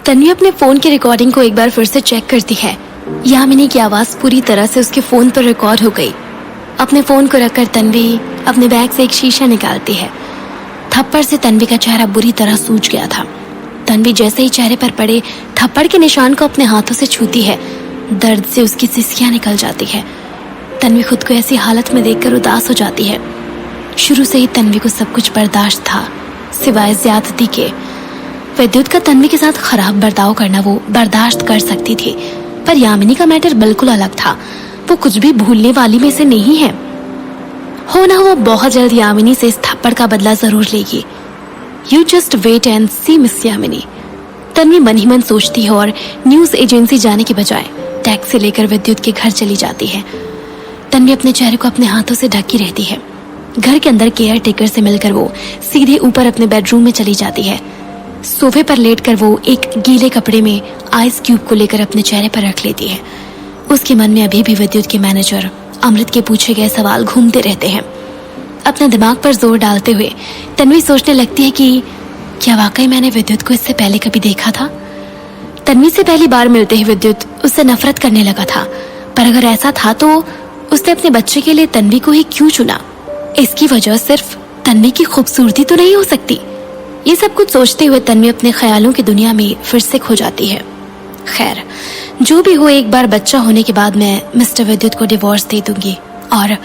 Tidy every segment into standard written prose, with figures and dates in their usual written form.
तन्वी अपने फोन की रिकॉर्डिंग को एक बार फिर से चेक करती है। यामिनी की आवाज पूरी तरह से उसके फोन पर रिकॉर्ड हो गई। अपने फोन को रखकर तन्वी अपने बैग से एक शीशा निकालती है। थप्पड़ से तन्वी का चेहरा बुरी तरह सूज गया था। तन्वी जैसे ही चेहरे पर पड़े थप्पड़ के निशान को अपने हाथों से छूती है, दर्द से उसकी सिसकियां निकल जाती है। तन्वी खुद को ऐसी हालत में देखकर उदास हो जाती है। शुरू से ही तन्वी को सब कुछ बर्दाश्त था सिवाय ज्यादती के। विद्युत का तन्वी के साथ खराब बर्ताव करना वो बर्दाश्त कर सकती थी, पर यामिनी का मैटर बिल्कुल अलग था। वो कुछ भी भूलने वाली में से नहीं है। हो ना वो बहुत जल्द यामिनी से इस थप्पड़ का बदला जरूर लेगी। You just wait and see miss Yamini, Tanvi मन ही मन सोचती है और न्यूज एजेंसी जाने के बजाय टैक्सी लेकर विद्युत के घर चली जाती है। तन्वी अपने चेहरे को अपने हाथों से ढकी रहती है। घर के अंदर केयर टेकर से मिलकर वो सीधे ऊपर अपने बेडरूम में चली जाती है। सोफे पर लेटकर वो एक गीले कपड़े में आइस क्यूब को लेकर अपने चेहरे पर रख लेती है। उसके मन में अभी भी विद्युत के मैनेजर अमृत के पूछे गए सवाल घूमते रहते हैं। अपना दिमाग पर जोर डालते हुए तन्वी सोचने लगती है कि क्या वाकई मैंने विद्युत को इससे पहले कभी देखा था। तन्वी से पहली बार मिलते ही विद्युत उससे नफरत करने लगा था, पर अगर ऐसा था तो उसने अपने बच्चे के लिए तन्वी को ही क्यों चुना। इसकी वजह सिर्फ तन्वी की खूबसूरती तो नहीं हो सकती। ये सब कुछ सोचते हुए तन्वी अपने ख्यालों की दुनिया में फिर से खो जाती है। खैर, जो भी हो, एक बार बच्चा होने के बाद मैं मिस्टर विद्युत को डिवोर्स दे दूंगी और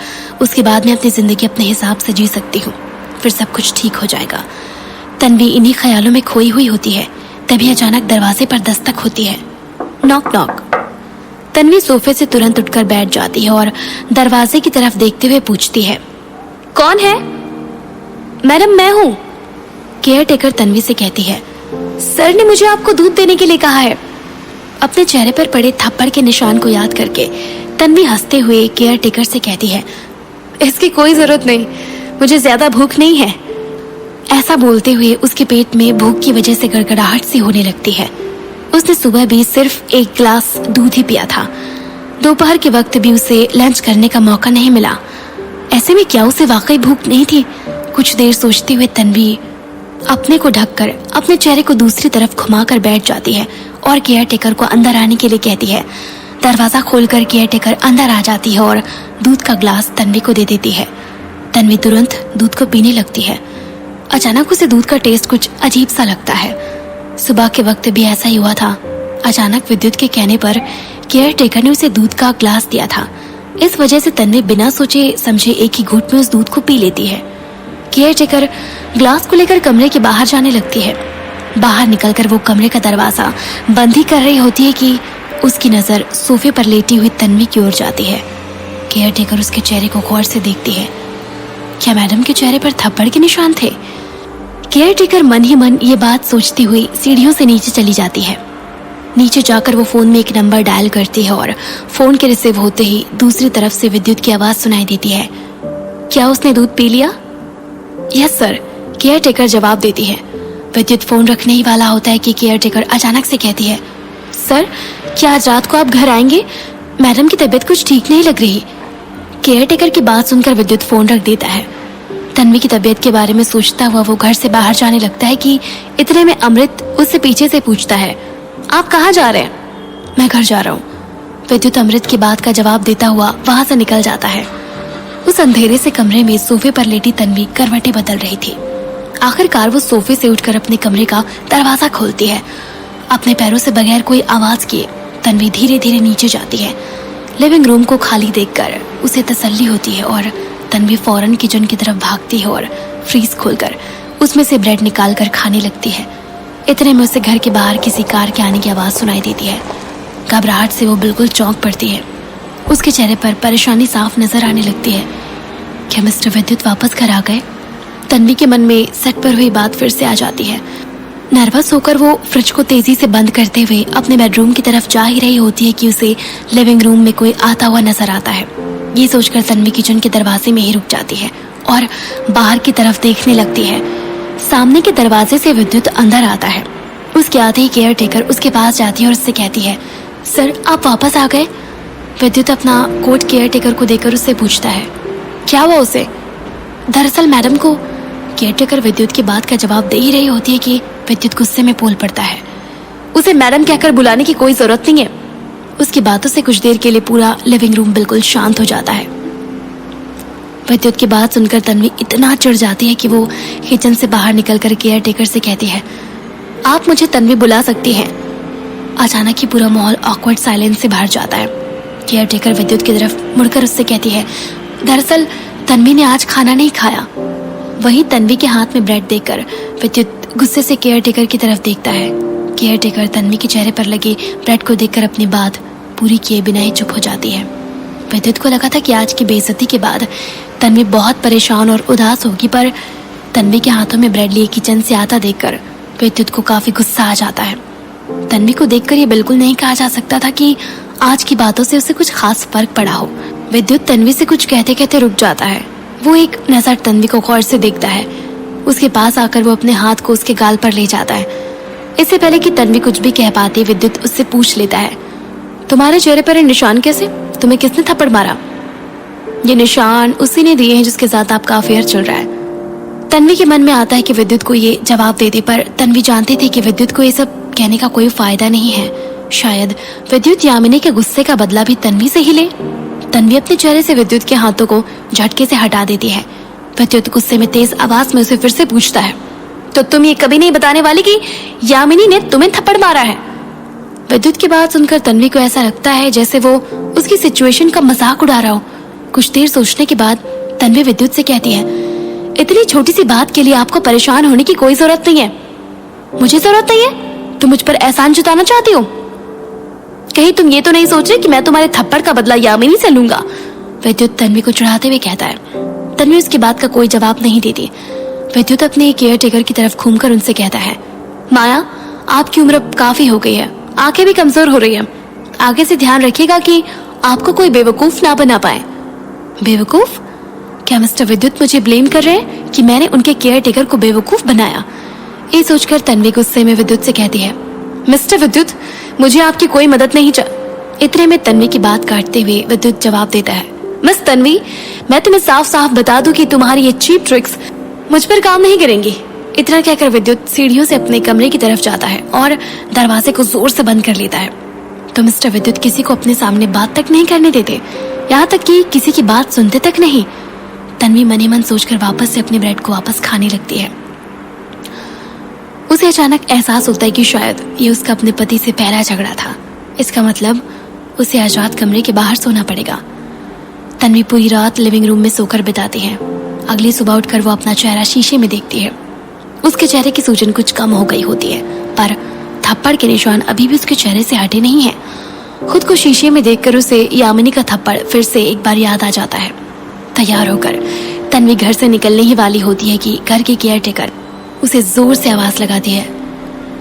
उसके बाद मैं अपनी जिंदगी अपने हिसाब से जी सकती हूँ। फिर सब कुछ ठीक हो जाएगा। तन्वी इन्हीं ख्यालों में खोई हुई होती है, तभी अचानक दरवाजे पर दस्तक होती है। Knock knock. तन्वी सोफे से तुरंत उठकर बैठ जाती है और दरवाजे की तरफ देखते हुए पूछती है, कौन है? मैडम, मैं हूँ, केयर टेकर तन्वी से कहती है। सर ने मुझे आपको दूध देने के लिए कहा है। अपने चेहरे पर पड़े थप्पड़ के निशान को याद करके तन्वी हंसते हुए केयर टेकर से कहती है, इसकी कोई जरूरत नहीं, मुझे ज्यादा भूख नहीं है। ऐसा बोलते हुए उसके पेट में भूख की वजह से गड़गड़ाहट सी होने लगती है। उसने सुबह भी सिर्फ एक गिलास दूध ही पिया था। दोपहर के वक्त भी उसे लंच करने का मौका नहीं मिला। ऐसे में क्या उसे वाकई भूख नहीं थी? कुछ देर सोचते हुए तन्वी अपने को ढककर अपने चेहरे को दूसरी तरफ घुमाकर बैठ जाती है और केयर टेकर को अंदर आने के लिए कहती है। दरवाजा खोलकर केयर टेकर अंदर आ जाती है और दूध का ग्लास तन्वी को दे देती है। तन्वी तुरंत दूध को पीने लगती है। अचानक उसे दूध का टेस्ट कुछ अजीब सा लगता है। सुबह के वक्त भी ऐसा ही हुआ था। अचानक विद्युत के कहने पर केयर टेकर ने उसे दूध का ग्लास दिया था। इस वजह से तन्वी बिना सोचे समझे एक ही घूंट में उस दूध को पी लेती है। केयर टेकर ग्लास को लेकर कमरे के बाहर जाने लगती है। बाहर निकलकर वो कमरे का दरवाजा बंद ही कर रही होती है कि उसकी नजर सोफे पर लेटी हुई तन्वी की ओर जाती है। केयर टेकर उसके चेहरे को गौर से देखती है। क्या मैडम के चेहरे पर थप्पड़ के निशान थे? केयर टेकर मन ही मन ये बात सोचती हुई सीढ़ियों से नीचे चली जाती है। नीचे जाकर वो फोन में एक नंबर डायल करती है और फोन के रिसीव होते ही दूसरी तरफ से विद्युत की आवाज सुनाई देती है। क्या उसने दूध पी लिया? यस सर, केयर टेकर जवाब देती है। विद्युत फोन रखने ही वाला होता है कि केयर टेकर अचानक से कहती है, सर क्या आज रात को आप घर आएंगे? मैडम की तबीयत कुछ ठीक नहीं लग रही। केयर टेकर की बात सुनकर विद्युत फोन रख देता है। तन्वी की तबीयत के बारे में सोचता हुआ वो घर से बाहर जाने लगता है कि इतने में अमृत उससे पीछे से पूछता है, आप कहाँ जा रहे हैं? मैं घर जा रहा हूँ। विद्युत अमृत की बात का जवाब देता हुआ वहां से निकल जाता है। उस अंधेरे से कमरे में सोफे पर लेटी तन्वी करवटें बदल रही थी। आखिरकार वो सोफे से उठकर अपने कमरे का दरवाजा खोलती है। अपने पैरों से बगैर कोई आवाज किए तन्वी धीरे धीरे नीचे जाती है। लिविंग रूम को खाली देखकर उसे तसल्ली होती है और तन्वी फौरन किचन की तरफ भागती है और फ्रीज खोलकर उसमें से ब्रेड निकालकर खाने लगती है। इतने में उसे घर के बाहर किसी कार के आने की आवाज सुनाई देती है। घबराहट से वो बिल्कुल चौंक पड़ती है। उसके चेहरे पर परेशानी साफ नजर आने लगती है। क्या मिस्टर विद्युत वापस घर आ गए? तन्वी के मन में सट पर हुई बात फिर से आ जाती है। नर्वस होकर वो फ्रिज को तेजी से बंद करते हुए अपने बेडरूम की तरफ जा ही रही होती है कि उसे लिविंग रूम में कोई आता हुआ नजर आता है। ये सोचकर तन्वी किचन के दरवाजे में ही रुक जाती है और बाहर की तरफ देखने लगती है। सामने के दरवाजे से विद्युत अंदर आता है। उसके आते ही केयर टेकर उसके पास जाती है और उससे कहती है, सर आप वापस आ गए? विद्युत अपना कोट केयर टेकर को देकर उससे पूछता है, क्या हुआ उसे? दरअसल मैडम को। केयर टेकर विद्युत की बात का जवाब दे ही रही होती है कि विद्युत गुस्से में बोल पड़ता है, उसे मैडम कहकर बुलाने की कोई जरूरत नहीं है। उसकी बातों से कुछ देर के लिए पूरा लिविंग रूम बिल्कुल शांत हो जाता है। विद्युत की बात सुनकर तन्वी इतना चिढ़ जाती है कि वो किचन से बाहर निकलकर केयर टेकर से कहती है, आप मुझे तन्वी बुला सकती हैं। अचानक ही पूरा माहौल ऑकवर्ड साइलेंस से भर जाता है। केयर टेकर विद्युत की तरफ मुड़कर उससे कहती है, दरअसल तन्वी ने आज खाना नहीं खाया। वहीं तन्वी के हाथ में ब्रेड देखकर विद्युत गुस्से से केयर टेकर की तरफ देखता है। केयर टेकर तन्वी के चेहरे पर लगे ब्रेड को देखकर अपनी बात पूरी किए बिना ही चुप हो जाती है। विद्युत को लगा था कि आज की बेइज्जती के बाद तन्वी बहुत परेशान और उदास होगी, पर तन्वी के हाथों में ब्रेड लिए किचन से आता देखकर विद्युत को काफी गुस्सा आ जाता है। तन्वी को देखकर ये बिल्कुल नहीं कहा जा सकता था कि आज की बातों से उसे कुछ खास फर्क पड़ा हो। विद्युत तन्वी से कुछ कहते कहते रुक जाता है। वो एक नजर तन्वी को गौर से देखता है। उसके पास आकर वो अपने हाथ को उसके गाल पर ले जाता है। इससे पहले कि तन्वी कुछ भी कह पाती, विद्युत उससे पूछ लेता है, तुम्हारे चेहरे पर ये निशान कैसे? तुम्हें किसने थप्पड़ मारा? ये निशान उसी ने दिए हैं जिसके साथ आपका अफेयर चल रहा है। तन्वी के मन में आता है कि विद्युत को ये जवाब दे दे, पर तन्वी जानती थी कि विद्युत को ये सब कहने का कोई फायदा नहीं है। शायद विद्युत यामिनी के गुस्से का बदला भी तन्वी से ही ले। तन्वी अपने चेहरे से विद्युत के हाथों को झटके से हटा देती है। विद्युत गुस्से में तेज आवाज में उसे फिर से पूछता है, तो तुम ये कभी नहीं बताने वाली कि यामिनी ने तुम्हें थप्पड़ मारा है? विद्युत की बात सुनकर तन्वी को ऐसा लगता है जैसे वो उसकी सिचुएशन का मजाक उड़ा रहा हो। कुछ देर सोचने के बाद तन्वी विद्युत से कहती है, इतनी छोटी सी बात के लिए आपको परेशान होने की कोई जरूरत नहीं है। मुझे जरूरत नहीं है? तुम मुझ पर एहसान जताना चाहती हो? कहीं तुम ये तो नहीं सोच रहे कि मैं तुम्हारे थप्पड़ का बदला यामिनी से लूंगा? विद्युत तन्वी को चिढ़ाते हुए कहता है। तन्वी उसकी बात का कोई जवाब नहीं देती। विद्युत अपने केयर टेकर की तरफ घूमकर उनसे कहता है, माया, आपकी उम्र काफी हो गई है, आंखें भी कमजोर हो रही है। आगे से ध्यान रखिएगा कि आपको कोई बेवकूफ ना बना पाए। बेवकूफ? क्या मिस्टर विद्युत मुझे ब्लेम कर रहे हैं कि मैंने उनके केयर टेकर को बेवकूफ बनाया? ये सोचकर तन्वी गुस्से में विद्युत से कहती है, मिस्टर विद्युत, मुझे आपकी कोई मदद नहीं चाहिए। इतने में तन्वी की बात काटते हुए विद्युत जवाब देता है, मिस तन्वी, मैं तुम्हें साफ साफ बता दूं कि तुम्हारी ये चीप ट्रिक्स मुझ पर काम नहीं करेंगी। इतना कहकर विद्युत सीढ़ियों से अपने कमरे की तरफ जाता है और दरवाजे को जोर से बंद कर लेता है। तो मिस्टर विद्युत किसी को अपने सामने बात तक नहीं करने देते, यहाँ तक कि किसी की बात सुनते तक नहीं। तन्वी मन ही मन सोचकर वापस से अपने ब्रेड को वापस खाने लगती है। उसे अचानक एहसास होता है कि शायद ये उसका अपने पति से पहला झगड़ा था। इसका मतलब उसे आज रात कमरे के बाहर सोना पड़ेगा। तन्वी पूरी रात लिविंग रूम में सोकर बिताती है। अगली सुबह उठकर वो अपना चेहरा शीशे में देखती है। उसके चेहरे की सूजन कुछ कम हो गई होती है, पर थप्पड़ के निशान अभी भी उसके चेहरे से हटे नहीं है। खुद को शीशे में देखकर उसे यामिनी का थप्पड़ फिर से एक बार याद आ जाता है। तैयार होकर तन्वी घर से निकलने ही वाली होती है कि घर की केयर टेकर उसे जोर से आवाज लगाती है,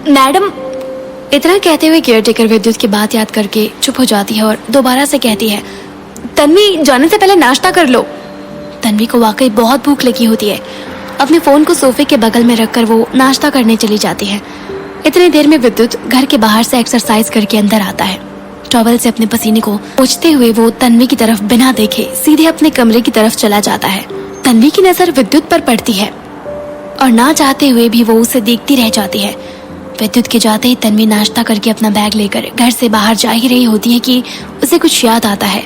मैडम। इतना कहते हुए केयर टेकर विद्युत की बात याद करके चुप हो जाती है और दोबारा से कहती है, तन्वी, जाने से पहले नाश्ता कर लो। तन्वी को वाकई बहुत भूख लगी होती है। अपने फोन को सोफे के बगल में रखकर वो नाश्ता करने चली जाती है। इतनी देर में विद्युत घर के बाहर से एक्सरसाइज करके अंदर आता है। टॉवल से अपने पसीने को पोंछते हुए वो तन्वी की तरफ बिना देखे सीधे अपने कमरे की तरफ चला जाता है। तन्वी की नजर विद्युत पर पड़ती है और ना चाहते हुए भी वो उसे देखती रह जाती है। विद्युत के जाते ही तन्वी नाश्ता करके अपना बैग लेकर घर से बाहर जा ही रही होती है कि उसे कुछ याद आता है।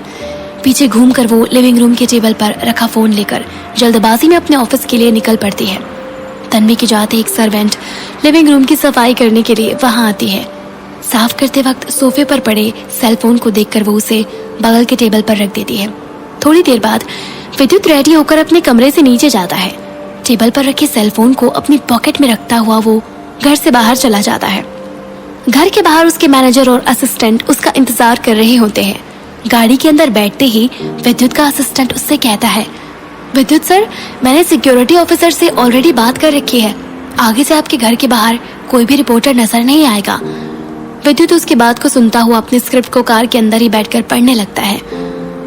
पीछे घूमकर वो लिविंग रूम के टेबल पर रखा फोन लेकर जल्दबाजी में अपने ऑफिस के लिए निकल पड़ती है। तन्वी के जाते एक सर्वेंट लिविंग रूम की सफाई करने के लिए वहां आती है। साफ करते वक्त सोफे पर पड़े सेल फोन को देखकर वो उसे बगल के टेबल पर रख देती है। थोड़ी देर बाद विद्युत रेडी होकर अपने कमरे से नीचे जाता है। टेबल पर रखे सेल फोन को अपनी पॉकेट में रखता हुआ वो घर से बाहर चला जाता है। घर के बाहर उसके मैनेजर और असिस्टेंट उसका इंतजार कर रहे होते हैं। गाड़ी के अंदर बैठते ही विद्युत का असिस्टेंट उससे कहता है, विद्युत सर, मैंने सिक्योरिटी ऑफिसर से ऑलरेडी बात कर रखी है। आगे से आपके घर के बाहर कोई भी रिपोर्टर नजर नहीं आएगा। विद्युत उसकी बात को सुनता हुआ अपने स्क्रिप्ट को कार के अंदर ही बैठकर पढ़ने लगता है।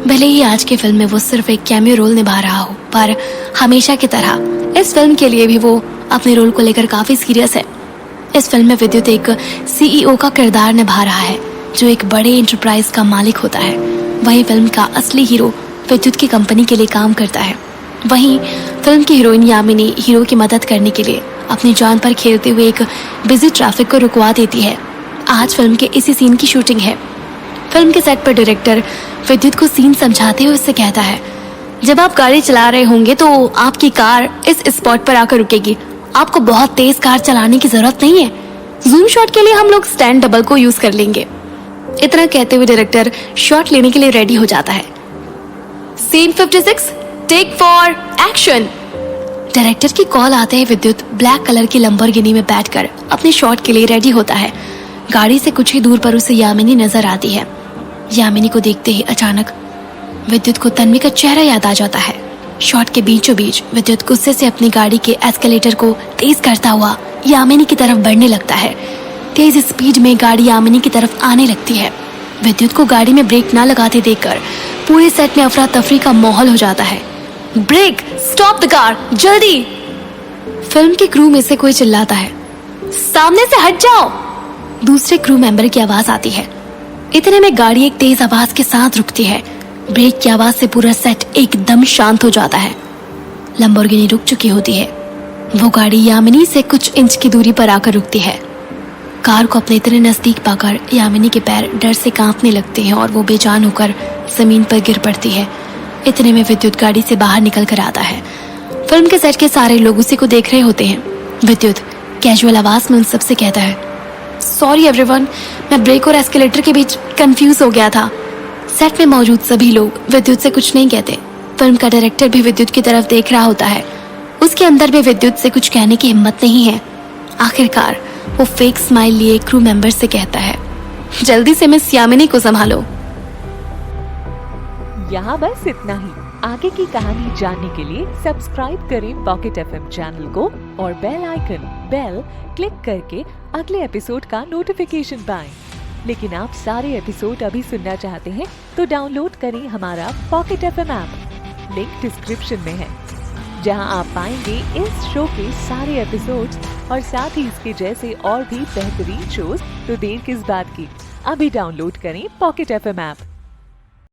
भले ही आज की फिल्म में वो सिर्फ एक कैमियो रोल निभा रहा हो, पर हमेशा की तरह इस फिल्म के लिए भी वो अपने रोल को लेकर काफी सीरियस है। इस फिल्म में विद्युत एक सीईओ का किरदार निभा रहा है जो एक बड़े एंटरप्राइज का मालिक होता है। वही फिल्म का असली हीरो विद्युत की कंपनी के लिए काम करता है। वहीं फिल्म की हीरोइन यामिनी हीरो की मदद करने के लिए अपनी जान पर खेलते हुए एक बिजी ट्रैफिक को रुकवा देती है। आज फिल्म के इसी सीन की शूटिंग है। फिल्म के सेट पर डायरेक्टर विद्युत को सीन समझाते हुए उससे कहता है, जब आप गाड़ी चला रहे होंगे तो आपकी कार इस स्पॉट पर आकर रुकेगी। आपको बहुत तेज कार चलाने की जरूरत नहीं है। जूम शॉट के लिए हम लोग स्टैंड डबल को यूज कर लेंगे। इतना कहते हुए डायरेक्टर शॉट लेने के लिए रेडी हो जाता है। Scene 56, take for action. Director की कॉल आते ही विद्युत ब्लैक कलर की लंबोर्गिनी में बैठकर अपने शॉट के लिए रेडी होता है। गाड़ी से कुछ ही दूर पर उसे यामिनी नजर आती है। यामिनी को देखते ही अचानक विद्युत को तन्वी का चेहरा याद आ जाता है। शॉट के बीचों बीच विद्युत गुस्से से अपनी गाड़ी के एस्केलेटर को तेज करता हुआ यामिनी की तरफ बढ़ने लगता है। तेज स्पीड में गाड़ी यामिनी की तरफ आने लगती है। विद्युत को गाड़ी में ब्रेक ना लगाते देखकर पूरे सेट में अफरा तफरी का माहौल हो जाता है। ब्रेक, स्टॉप द कार, जल्दी। फिल्म के क्रू में से कोई चिल्लाता है, सामने से हट जाओ। दूसरे क्रू मेंबर की आवाज आती है। इतने में गाड़ी एक तेज आवाज के साथ रुकती है। ब्रेक की आवाज से पूरा सेट एकदम शांत हो जाता है। लंबोर्गिनी रुक चुकी होती है। वो गाड़ी यामिनी से कुछ इंच की दूरी पर आकर रुकती है। कार को अपने इतने नजदीक पाकर यामिनी के पैर डर से कांपने लगते हैं और वो बेजान होकर जमीन पर गिर पड़ती है। इतने में विद्युत गाड़ी से बाहर निकल कर आता है। फिल्म के सेट के सारे लोग उसी को देख रहे होते हैं। विद्युत कैजुअल आवाज में उन सबसे कहता है, सॉरी एवरीवन, मैं ब्रेक और एस्केलेटर के बीच कंफ्यूज हो गया था। सेट में मौजूद सभी लोग विद्युत से कुछ नहीं कहते। फिल्म का डायरेक्टर भी विद्युत की तरफ देख रहा होता है। उसके अंदर भी विद्युत से कुछ कहने की हिम्मत नहीं है। आखिरकार वो फेक स्माइल लिए क्रू मेंबर से कहता है, जल्दी से मिस यामिनी को संभालो। यहाँ बस इतना ही। आगे की कहानी जानने के लिए सब्सक्राइब करें पॉकेट एफएम चैनल को और बेल आइकन क्लिक करके अगले एपिसोड का नोटिफिकेशन पाएं। लेकिन आप सारे एपिसोड अभी सुनना चाहते हैं तो डाउनलोड करें हमारा pocket FM app. Link description में है, जहां आप पाएंगे इस शो के सारे एपिसोड्स और साथ ही इसके जैसे और भी बेहतरीन शोज। तो देर किस बात की, अभी डाउनलोड करें पॉकेट एफएम ऐप।